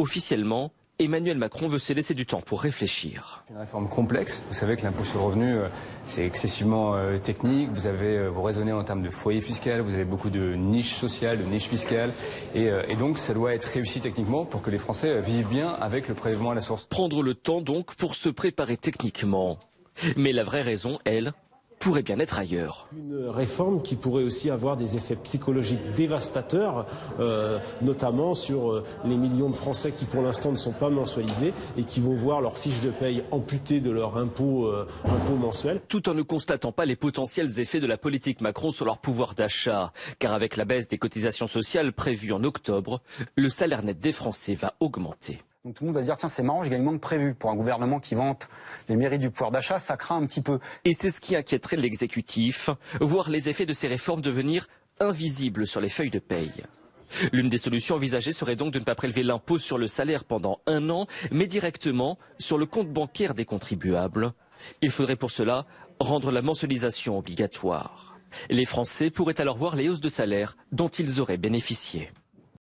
Officiellement, Emmanuel Macron veut se laisser du temps pour réfléchir. Une réforme complexe. Vous savez que l'impôt sur le revenu, c'est excessivement technique. Vous raisonnez en termes de foyer fiscal, vous avez beaucoup de niches sociales, de niches fiscales. Et donc, ça doit être réussi techniquement pour que les Français vivent bien avec le prélèvement à la source. Prendre le temps donc pour se préparer techniquement. Mais la vraie raison, elle, pourrait bien être ailleurs. Une réforme qui pourrait aussi avoir des effets psychologiques dévastateurs, notamment sur les millions de Français qui pour l'instant ne sont pas mensualisés et qui vont voir leur fiche de paye amputée de leur impôt mensuel. Tout en ne constatant pas les potentiels effets de la politique Macron sur leur pouvoir d'achat. Car avec la baisse des cotisations sociales prévue en octobre, le salaire net des Français va augmenter. Donc tout le monde va se dire, tiens, c'est marrant, j'ai gagné moins que prévu. Pour un gouvernement qui vante les mérites du pouvoir d'achat, ça craint un petit peu. Et c'est ce qui inquiéterait l'exécutif, voir les effets de ces réformes devenir invisibles sur les feuilles de paye. L'une des solutions envisagées serait donc de ne pas prélever l'impôt sur le salaire pendant 1 an, mais directement sur le compte bancaire des contribuables. Il faudrait pour cela rendre la mensualisation obligatoire. Les Français pourraient alors voir les hausses de salaire dont ils auraient bénéficié.